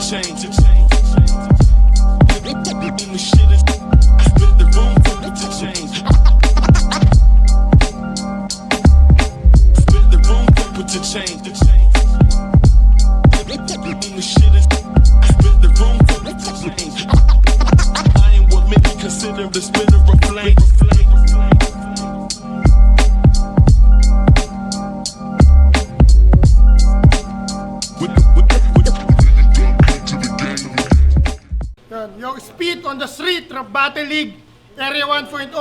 change. The shit is split the room for it to change. Split the room for it to change. The shit is split the room for it to change. I am what many consider the spitter of flame. Yung Speed on the Street Rap Battle League Area 1.0.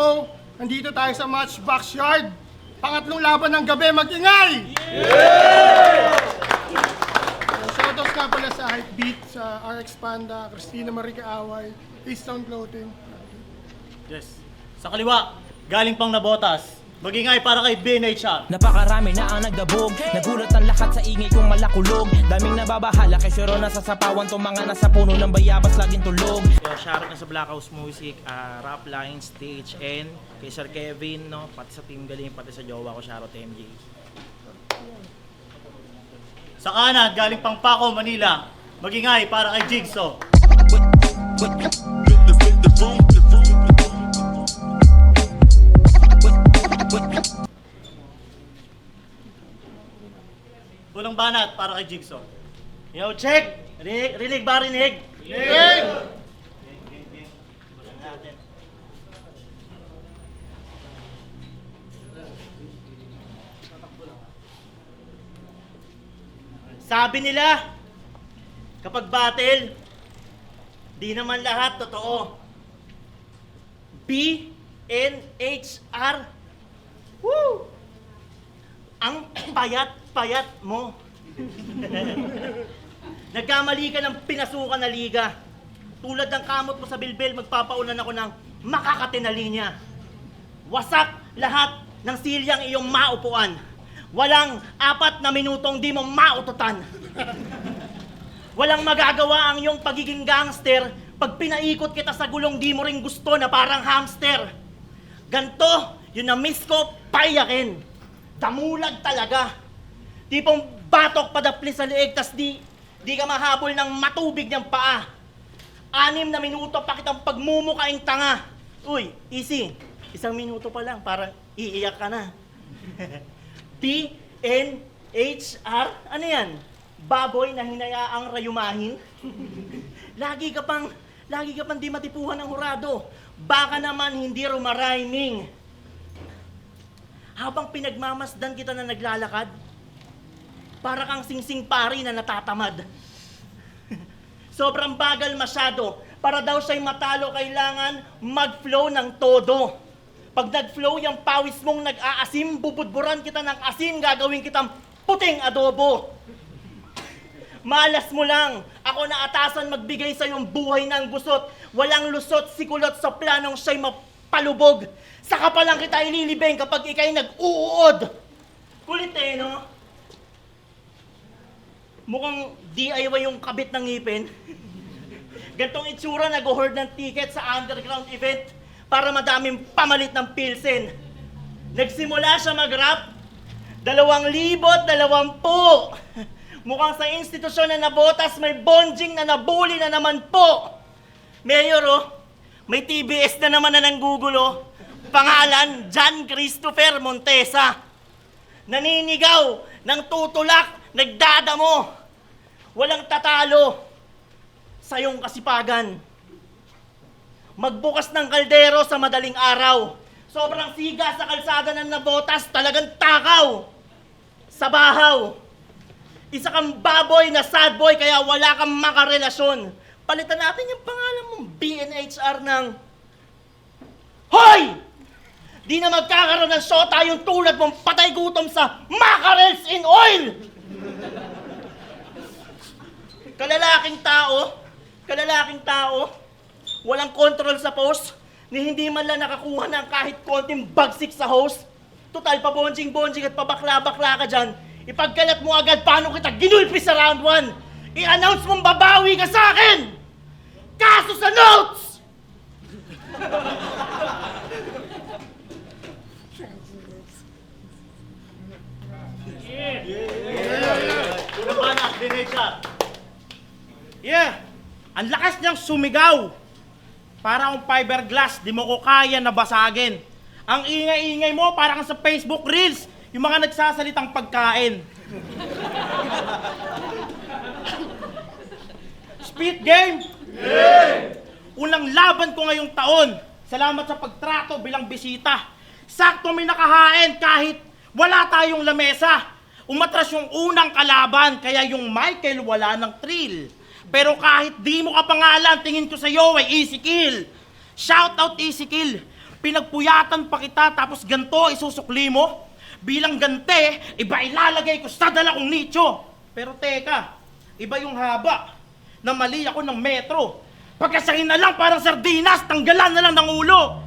Nandito tayo sa Match Backyard. Pangatlong laban ng gabi, mag-ingay! Shoutouts nga pala sa Hypebeat, sa RX Panda, Christina Marica Away, Easttown Clothing. Yes. Sa kaliwa, galing pang Nabotas. Magingay para kay BNHR. Napakarami na ang nagdabog. Nagulat ang lahat sa ingay kong malakulog. Daming nababahala kay Shiro na sasapawan. Itong mga nasa puno ng bayabas laging tulog. Shoutout na sa Black House Music, Rap Line, Stage N, kay Sir Kevin, no? Pati sa Team Galing, pati sa jowa ko, shoutout MJ. Sa kanan, galing pang Paco, Manila. Magingay para kay Jigsaw. Unang banat para kay Jigsaw. Yo, check! Rinig ba rinig? Rinig! Sabi nila, kapag battle, di naman lahat totoo. BNHR. Woo! Ang payat-payat mo. Nagkamali ka ng pinasukan na liga. Tulad ng kamot mo sa bilbil, magpapaulan ako ng makakatinali niya. Wasak lahat ng silyang iyong maupuan. Walang 4 na minutong di mo maututan. Walang magagawa ang iyong pagiging gangster pag pinaikot kita sa gulong di mo rin gusto na parang hamster. Ganto, yun na miss ko, payakin. Damulag talaga. Tipong batok padapli sa leeg, tas di ka mahabol ng matubig niyang paa. 6 na minuto pa kitang pagmumukaing tanga. Uy, easy. 1 minuto pa lang, parang iiyak ka na. BNHR? Ano yan? Baboy na hinayaang rayumahin? Lagi ka pang di matipuhan ng hurado. Baka naman hindi rumarhyming. Habang pinagmamasdan kita na naglalakad, para kang singsing pari na natatamad. Sobrang bagal masyado. Para daw siya'y matalo, kailangan mag-flow ng todo. Pag nag-flow yung pawis mong nag-aasim, bubudburan kita ng asin, gagawin kitang puting adobo. Malas mo lang. Ako na atasan magbigay sa iyong buhay ng gusot. Walang lusot, sikulot sa planong siya'y mapalubog. Saka pa lang kita ililibing kapag ikay nag-uuod. Kulit eh, no? Mukhang DIY yung kabit ng ngipin. Gantong itsura, nag-hoard ng ticket sa underground event para madaming pamalit ng pilsen. Nagsimula siya mag-rap, 2,020. Mukhang sa institusyon na Nabotas, may bonjing na nabuli na naman po. Mayor, oh, may TBS na naman na nanggugulo. Pangalan, John Christopher Montesa. Naninigaw ng tutulak, nagdadamo. Walang tatalo sa iyong kasipagan. Magbukas ng kaldero sa madaling araw. Sobrang siga sa kalsada ng Nabotas, talagang takaw. Sa bahaw. Isa kang baboy na sad boy kaya wala kang makarelasyon. Palitan natin yung pangalan mong BNHR ng Hoy! Di na magkakaroon ng sota yung tulad mong patay gutom sa mackerels in oil! Kalalaking tao, walang control sa post, ni hindi man lang nakakuha ng kahit konting bagsik sa host. Total, pabonjing-bonjing at pabakla-bakla ka dyan. Ipagkalat mo agad paano kita ginulpi sa round 1. I-announce mong babawi ka sa akin! Kaso sa notes! Unang banat, BNHR. Yeah, ang lakas niyang sumigaw. Para akong fiberglass, di mo ko kaya na basagin. Ang ingay-ingay mo, parang sa Facebook Reels, yung mga nagsasalitang pagkain. Speed game! Unang laban ko ngayong taon. Salamat sa pagtrato bilang bisita. Sakto may nakahain kahit wala tayong lamesa. Umatras yung unang kalaban, kaya yung Michael wala ng thrill. Pero kahit di mo kapangalan, tingin ko sa'yo ay easy kill. Shout out easy kill. Pinagpuyatan pa kita tapos ganto isusukli mo. Bilang gante, iba ilalagay ko sa dala kong nicho. Pero teka, iba yung haba. Na mali ako ng metro. Pagkasahin na lang parang sardinas, tanggalan na lang ng ulo.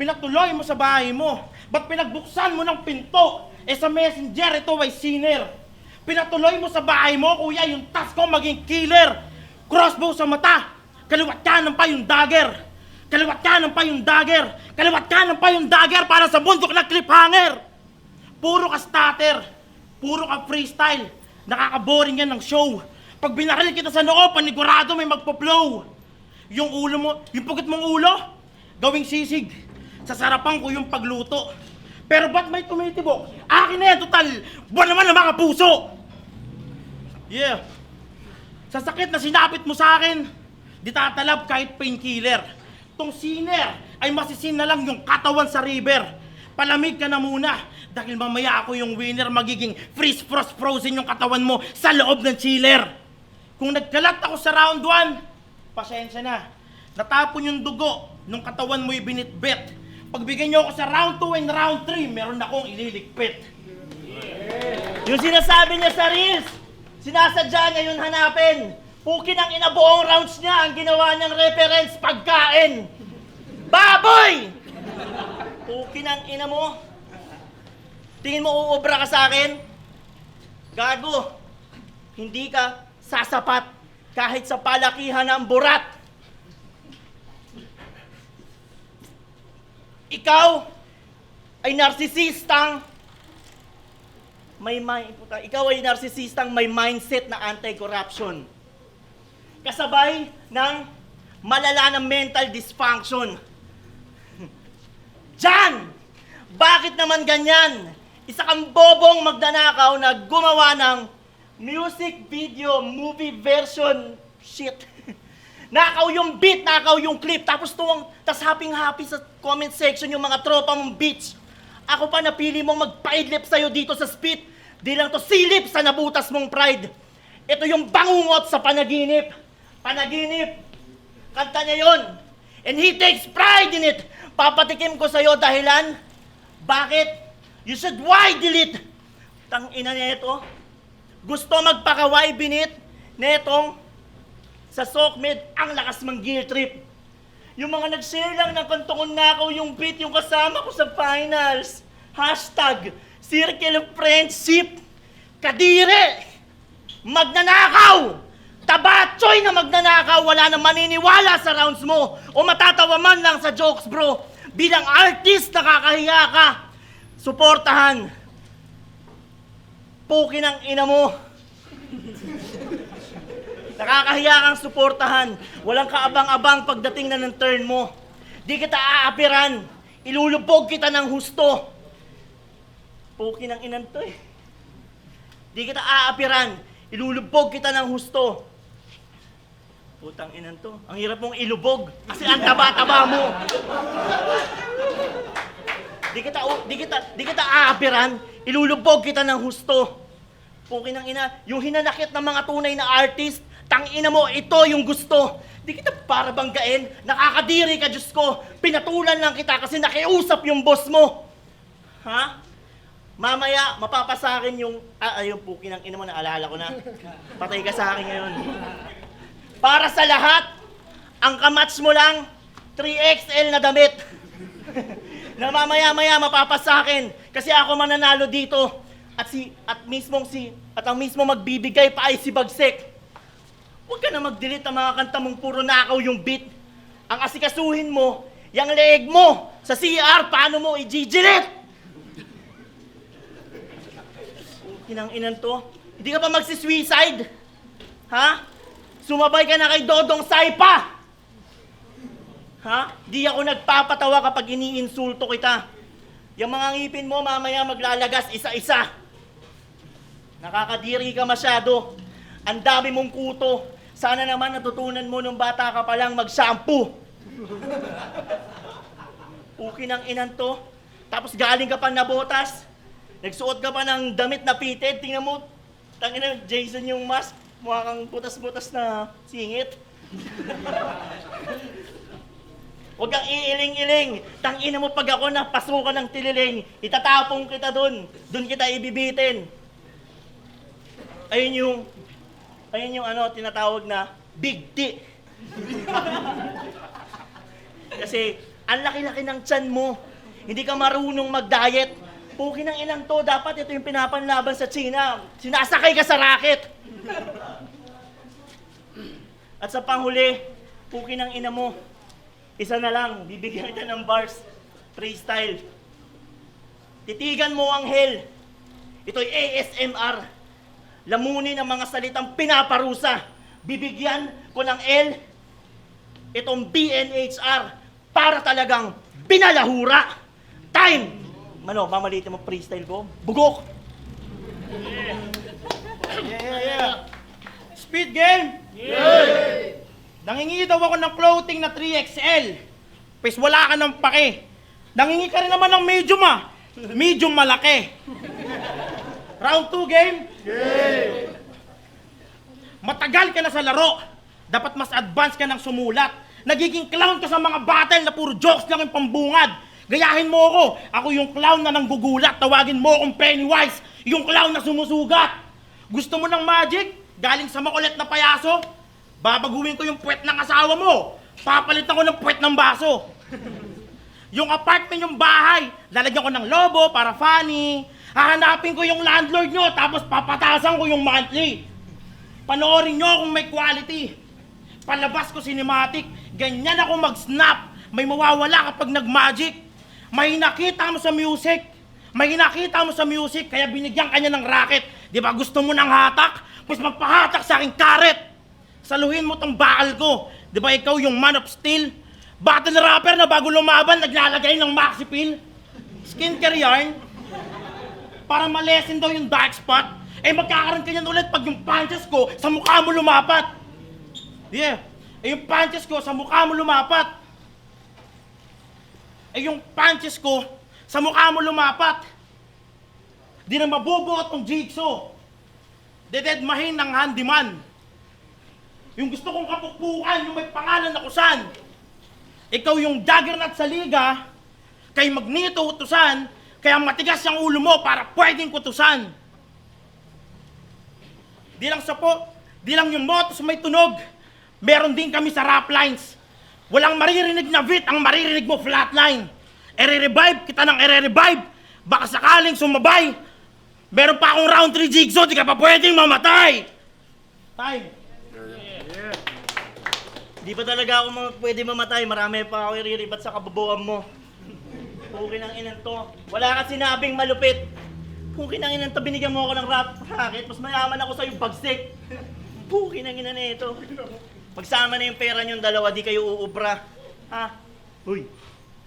Pinatuloy mo sa bahay mo. Ba't pinagbuksan mo ng pinto? Sa messenger ito ay sinner. Pinatuloy mo sa bahay mo, kuya, yung task ko maging killer. Crossbow sa mata. Kaliwat kanan pa yung dagger. Kaliwat kanan pa yung dagger. Kaliwat kanan pa yung dagger para sa bundok na cliffhanger. Puro ka stutter. Puro ka freestyle. Nakaka-boring yan ng show. Pag binaril kita sa noo, panigurado may magpo-flow. Yung ulo mo, yung pugot mong ulo, gawing sisig. Sasarapan ko yung pagluto. Pero ba't may tumitibok? Akin na yan, total. Buwan naman ang mga puso. Yeah. Sa sakit na sinapit mo sa akin, di tatalab kahit painkiller. Tong sinner ay masisin na lang yung katawan sa river. Palamig ka na muna dahil mamaya ako yung winner, magiging freeze frost frozen yung katawan mo sa loob ng chiller. Kung nagkalat ako sa round 1, pasensya na. Natapon yung dugo nung katawan mo'y binitbit. Pagbigyan nyo ako sa round 2 and round 3, meron akong ililigpit. Yung sinasabi niya sa Reels, sinasadya niya yun hanapin. Pukin ang inabuong rounds niya, ang ginawa niyang reference, pagkain. Baboy! Pukin ang ina mo. Tingin mo uubra ka sa akin? Gago. Hindi ka sasapat kahit sa palakihan ng burat. Ikaw ay narsisistang may mindset na anti-corruption. Kasabay ng malala na mental dysfunction. Jan! Bakit naman ganyan? Isa kang bobong magnanakaw na gumawa ng music video movie version shit. Nakaw yung beat, nakaw yung clip, tapos happy sa comment section yung mga tropa mong bitch. Ako pa napili mong magpaidlip sa'yo dito sa spit. Di lang to silip sa nabutas mong pride. Ito yung bangungot sa panaginip. Panaginip. Kanta niya yon. And he takes pride in it. Papatikim ko sa'yo dahilan. Bakit? You should delete. Tangina niya ito. Gusto magpakaway binit. Netong sa Sokmed, ang lakas mang gear trip. Yung mga nag-share lang ng kantong nakaw yung beat yung kasama ko sa finals. Hashtag, Circle of Friendship. Kadire! Magnanakaw! Tabatsoy na magnanakaw, wala nang maniniwala sa rounds mo o matatawa man lang sa jokes, bro. Bilang artist, nakakahiya ka. Suportahan. Pukin ang ina mo. Nakakahiya kang suportahan. Walang kaabang-abang pagdating na ng turn mo. Di kita aapiran. Ilulubog kita ng husto. Pukin ang inan to eh. Di kita aapiran. Ilulubog kita ng husto. Putang inan to. Ang hirap mong ilubog. Kasi ang taba-taba mo. Di kita aapiran. Ilulubog kita ng husto. Pukin ang ina. Yung hinanakit ng mga tunay na artist, tangina mo, ito yung gusto. Di kita para banggain. Nakakadiri ka, Diyos ko. Pinatulan lang kita kasi nakiusap yung boss mo. Ha? Mamaya, mapapasakin yung... yung pukin ng ina mo, naalala ko na. Patay ka sa akin ngayon. Para sa lahat, ang kamatch mo lang, 3XL na damit. Na mamaya-maya mapapasakin. Kasi ako mananalo dito. At ang mismo magbibigay pa ay si Bagsek. Huwag ka na mag-delete ang mga kanta mong puro nakaw yung beat. Ang asikasuhin mo, yung leeg mo, sa CR, paano mo i-delete? Kinang inan to. Hindi ka pa magsisuicide. Ha? Sumabay ka na kay Dodong Saipa! Ha? Di ako nagpapatawa kapag iniinsulto kita. Yung mga ngipin mo mamaya maglalagas isa-isa. Nakakadiri ka masyado. Ang dami mong kuto. Sana naman natutunan mo nung bata ka palang mag-shampoo. Puki ng inan to. Tapos galing ka pa nabotas. Nagsuot ka pa ng damit na fitted. Tingnan mo, tangina Jason yung mask. Mukha kang butas-butas na singit. Huwag kang iiling-iling. Tangina mo pag ako napasukan ng tililing. Itatapong kita dun. Dun kita ibibitin. Ayun yung ano, tinatawag na big T. Kasi, ang laki-laki ng tiyan mo. Hindi ka marunong mag-diet. Puki ng inang to, dapat ito yung pinapanlaban sa China. Sinasakay ka sa racket. At sa panghuli, puki ng ina mo. Isa na lang, bibigyan kita ng bars. Freestyle. Titigan mo ang hell. Ito'y ASMR. Lamunin ang mga salitang pinaparusa. Bibigyan ko ng L. Itong BNHR. Para talagang binalahura. Time! Mano, mamalitin mo freestyle ko. Bugok! Yeah. Speed game! Yeah! Nangingi daw ako ng clothing na 3XL. Pes wala ka ng pake. Nangingi ka rin naman ng medium ah. Medium malaki. Round 2 game? Yeah! Matagal ka na sa laro. Dapat mas advance ka ng sumulat. Nagiging clown ka sa mga battle na puro jokes lang yung pambungad. Gayahin mo ako. Ako yung clown na nanggugulat. Tawagin mo akong Pennywise. Yung clown na sumusugat. Gusto mo ng magic? Galing sa makulit na payaso? Babaguhin ko yung puwet ng asawa mo. Papalitan ko ng puwet ng baso. Yung apartment yung bahay. Lalagyan ko ng lobo para funny. Hahanapin ko yung landlord nyo. Tapos papatasan ko yung monthly. Panoorin nyo kung may quality. Palabas ko cinematic. Ganyan ako mag-snap. May mawawala kapag nag-magic. May nakita mo sa music. May nakita mo sa music, kaya binigyan kanya ng racket. Di ba gusto mo ng hatak? Pues magpahatak sa aking karet. Saluhin mo tong bakal ko. Di ba ikaw yung man of steel? Battle rapper na bago lumaban, naglalagay ng maxi pill. Skincare yarn. Para malesen daw yung dark spot. Eh magkakaroon ka niyan ulit pag yung punches ko sa mukha mo lumapat. Yeah. Eh yung punches ko sa mukha mo lumapat. Eh yung punches ko, sa mukha mo lumapat. Di na mabubuot ng jigsaw. Dededmahin ng handyman. Yung gusto kong kapukpukan, yung may pangalan na kusan. Ikaw yung juggernaut sa liga, kay Magneto utusan, kaya matigas yung ulo mo para pwedeng kutusan. Di lang sapo, di lang yung motos may tunog. Meron din kami sa rap lines. Walang maririnig na beat, ang maririnig mo flatline. Ere-revive, kita ng ere-revive. Baka sakaling sumabay. Meron pa akong round 3 jigsaw, di ka pa pwedeng mamatay. Time. Di pa talaga ako pwede mamatay. Marami pa ako iriribat sa kababuan mo. Puki ng inan to. Wala ka sinabing malupit. Puki ng inan to, binigyan mo ako ng rap racket. Mas mayaman ako sa'yo bagsik. Puki ng inan na ito. Magsama na yung pera niyong dalawa, di kayo uubra. Ha? Uy,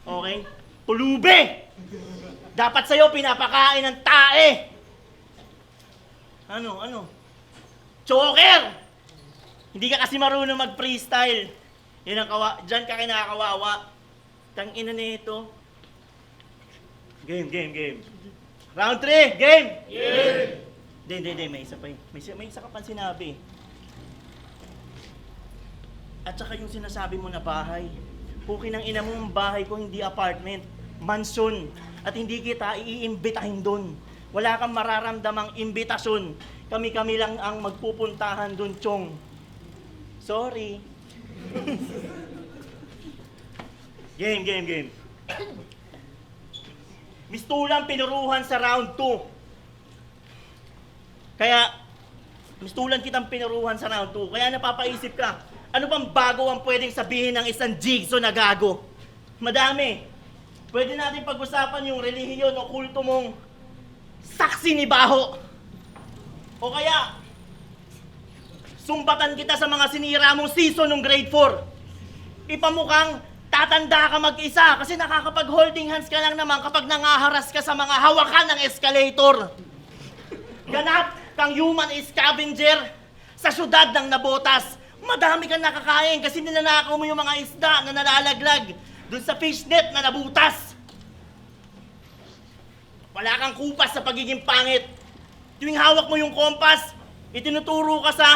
okay? Pulube! Dapat sa'yo pinapakain ng tae! Ano? Choker! Hindi ka kasi marunong mag-freestyle. Yan ang dyan ka kinakawawa. Tangina na ito. Game. Round 3, game! Hindi, may isa pa yun. May isa ka pa sinabi. At saka yung sinasabi mo na bahay. Puki ng ina mo ang bahay ko, hindi apartment. Mansion. At hindi kita iimbitahin doon. Wala kang mararamdamang imbitasyon. Kami-kami lang ang magpupuntahan doon, Chong. Sorry. Game. Mistulang pinuruhan sa round 2. Kaya, mistulan kitang pinuruhan sa round 2. Kaya napapaisip ka, ano bang bago ang pwedeng sabihin ng isang jigsaw na gago? Madami. Pwede natin pag-usapan yung relihiyon o kulto mong saksi ni Baho. O kaya, sumbatan kita sa mga sinira mong season ng grade 4. Ipamukhang tatanda ka mag-isa kasi nakakapag-holding hands ka lang naman kapag nangaharas ka sa mga hawakan ng escalator. Ganap kang human scavenger sa syudad ng Nabotas. Madami kang nakakain kasi ninanakaw mo yung mga isda na nalalaglag dun sa fishnet na nabutas. Wala kang kupas sa pagiging pangit. Tuwing hawak mo yung kompas, itinuturo ka sa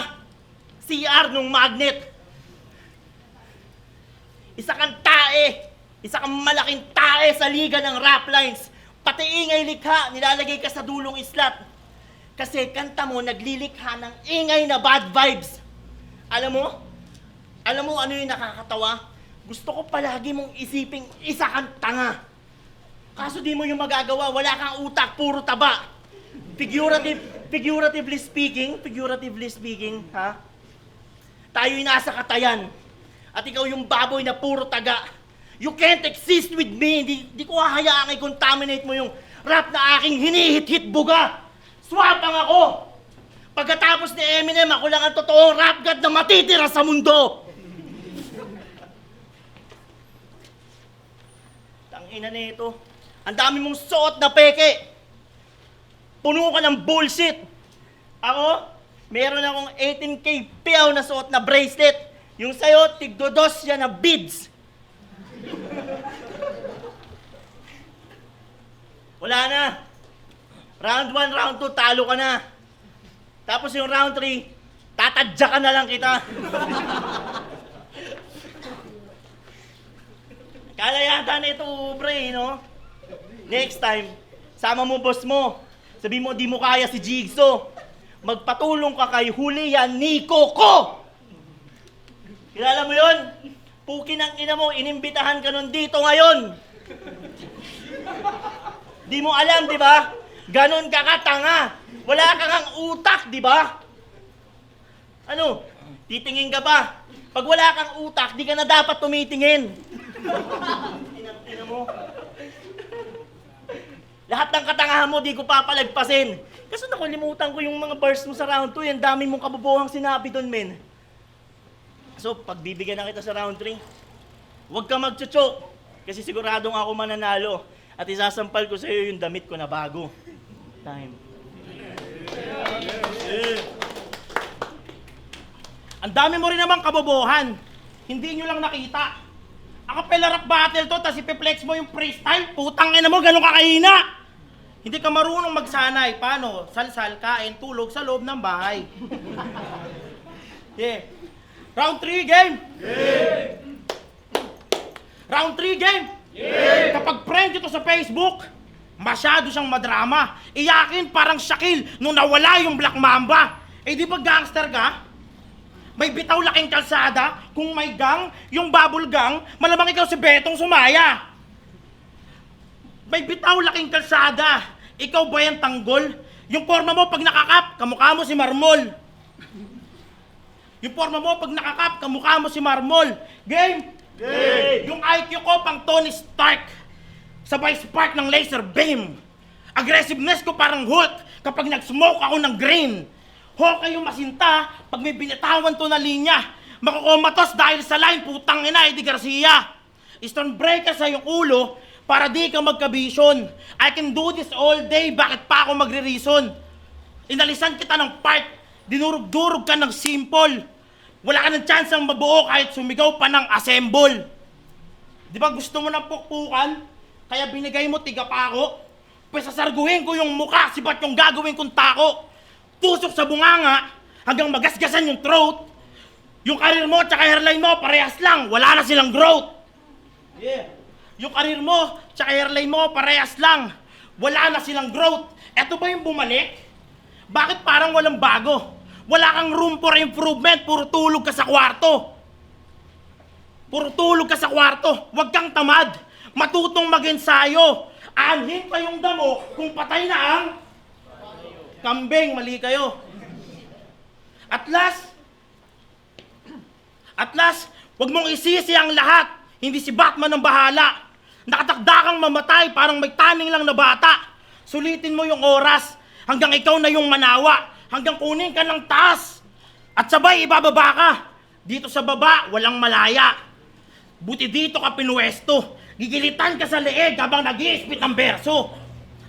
CR nung magnet. Isa kang tae, isa kang malaking tae sa liga ng rap lines. Pati ingay likha, nilalagay ka sa dulong islat. Kasi kanta mo naglilikha ng ingay na bad vibes. Alam mo ano yung nakakatawa? Gusto ko palagi mong isiping isa kang tanga. Kaso di mo yung magagawa, wala kang utak, puro taba. Figuratively speaking, ha? Tayo'y nasa katayan. At ikaw yung baboy na puro taga. You can't exist with me. Di ko hahayaang i-contaminate mo yung rap na aking hinihit-hit buga. Swapang ako! Pagkatapos ni Eminem, ako lang ang totoong rap god na matitira sa mundo! Tangina nito. Ang dami mong suot na peke. Puno ka ng bullshit. Ako, meron akong 18K piyaw na suot na bracelet. Yung sa'yo, tigdodos yan na beads. Wala na. Round 1, round 2, talo ka na. Tapos yung round 3, tatadya ka na lang kita. Kala yata na ito, pre, no? Next time, sama mo boss mo. Sabi mo, di mo kaya si Jigsaw. Magpatulong ka kay Julian Nico ko! Kilala mo yun? Puki ng ina mo, inimbitahan ka nun dito ngayon. Di mo alam, di ba? Ganon ka katanga. Wala kang ang utak, di ba? Ano? Titingin ka ba? Pag wala kang utak, di ka na dapat tumitingin. Ina mo. Lahat ng katangahan mo, di ko papalagpasin. Kasi nakalimutan ko yung mga bars mo sa round 2. Yung dami mong kabubuhang sinabi doon, men. So, pagbibigyan na kita sa round 3, huwag ka magtsutsok. Kasi siguradong ako mananalo. At isasampal ko sa iyo yung damit ko na bago. Time. Ang dami mo rin naman kabobohan. Hindi nyo lang nakita. Acapella rap battle to, tas ipiplex mo yung freestyle. Putang ina mo, ganun kakahina. Hindi ka marunong magsanay. Paano? Salsal, kain, tulog sa loob ng bahay. Yeah. Round 3, game! Yeah. Round 3, game! Yeah. Kapag friend ito sa Facebook, masyado siyang madrama. Iyakin parang Shaquille nung nawala yung Black Mamba. Eh di ba gangster ka? May bitaw laking kalsada, kung may gang, yung bubble gang, malamang ikaw si Betong Sumaya. May bitaw laking kalsada, ikaw ba yan tanggol? Yung forma mo pag nakakap, kamukha mo si Marmol. Yung forma mo pag nakakap, kamukha mo si Marmol. Game! Game! Yung IQ ko pang Tony Stark, sabay spark ng laser beam. Aggressiveness ko parang Hulk kapag nag-smoke ako ng green. Hokay yung masinta pag may binitawan to na linya. Makukumatos dahil sa line, putang ina, Eddie Garcia. Stonebreaker sa yung ulo para di ka magka-vision. I can do this all day, bakit pa ako magre-reason? Inalisan kita ng part, dinurog-durog ka ng simple. Wala ka ng chance ang mabuo kahit sumigaw pa ng assemble. Di ba gusto mo ng pukpukan? Kaya binigay mo tiga pa ako? Pues sasarguhin ko yung mukha, sibat yung gagawin kong tako. Tusok sa bunganga hanggang magasgasan yung throat. Yung karir mo tsaka hairline mo parehas lang, wala na silang growth. Yeah. Yung karir mo tsaka hairline mo parehas lang, wala na silang growth. Eto ba yung bumalik? Bakit parang walang bago? Wala kang room for improvement, puro tulog ka sa kwarto. Puro tulog ka sa kwarto, huwag kang tamad. Matutong mag-ensayo. Anhin pa yung damo kung patay na ang kambing, mali kayo. At last, huwag mong isisi ang lahat. Hindi si Batman ang bahala. Nakatakda kang mamatay, parang may taning lang na bata. Sulitin mo yung oras, hanggang ikaw na yung manawa. Hanggang kunin ka ng taas. At sabay ibababa ka. Dito sa baba, walang malaya. Buti dito ka pinuwesto. Gigilitan ka sa leeg habang nag-iispit ng berso.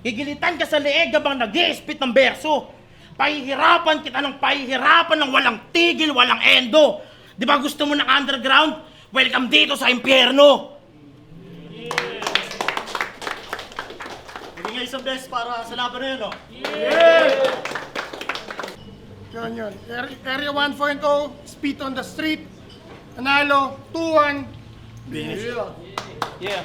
Gigilitan ka sa leeg habang nag-iispit ng berso. Pahihirapan kita ng pahihirapan ng walang tigil, walang endo. Di ba gusto mo ng underground? Welcome dito sa impyerno. Maging isang best para sa laban na yun, no? Yan. Area 1.0, speed on the street. Nanalo, 2-1. Yeah.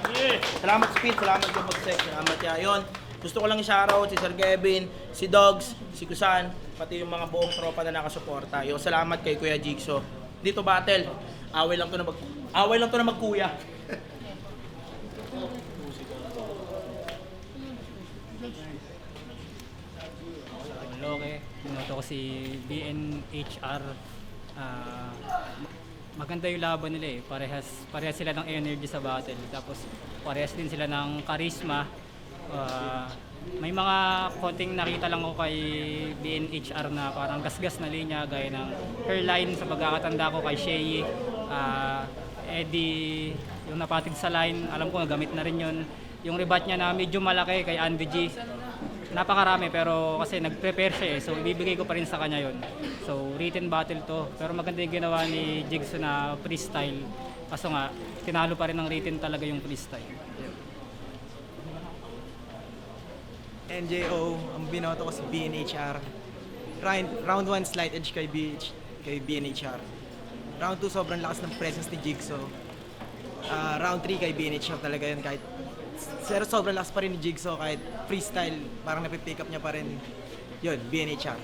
Salamat Speed, salamat yung Bagsek, salamat Yayon. Gusto ko lang i-shoutout si Sir Kevin, si Dogs, si Kusan, pati yung mga buong tropa na nakasuporta. Yung salamat kay Kuya Jigsaw. Dito battle, away lang to na magkuya. Loke, binoto ko si BNHR. Maganda yung laban nila eh. Parehas sila ng energy sa battle. Tapos parehas din sila ng charisma. May mga konting nakita lang ako kay BNHR na parang gasgas na linya gaya ng hairline sa pagkakatanda ko kay Shea. Eddie, yung napatig sa line, alam ko nagamit na rin yun. Yung rebat niya na medyo malaki kay Andy G. Napakarami pero kasi nag-prepare siya eh. So ibibigay ko pa rin sa kanya yon. So written battle to. Pero maganda yung ginawa ni Jigsaw na freestyle. Kaso nga, tinalo pa rin ng written talaga yung freestyle. NJO, ang binoto ko si BNHR. Round 1 slight edge kay BNHR. Round 2 sobrang lakas ng presence ni Jigsaw. Round 3 kay BNHR talaga yun kahit sobrang lakas pa rin ni Jigsaw kahit freestyle parang napipick up niya pa rin. Yun, BNHR.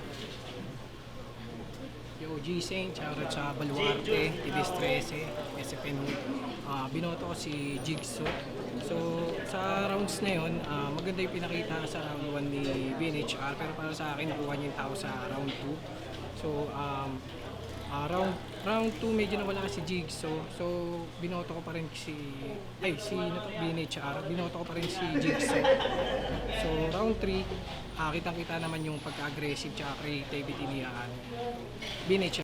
Yo, G-Saint, shoutout sa Baluarte, Tibis 13, SFN. Binoto ko si Jigsaw. So, sa rounds na yun, maganda yung pinakita sa round 1 ni BNHR, pero para sa akin, nakuha niya yung tao sa round 2. So, round 2 medyo nawala si Jigsaw. So, binoto ko pa rin BNHR, binoto ko pa rin si Jigsaw. So, round 3, kitang-kita naman yung pagka-aggressive tsaka creativity niya. BNHR.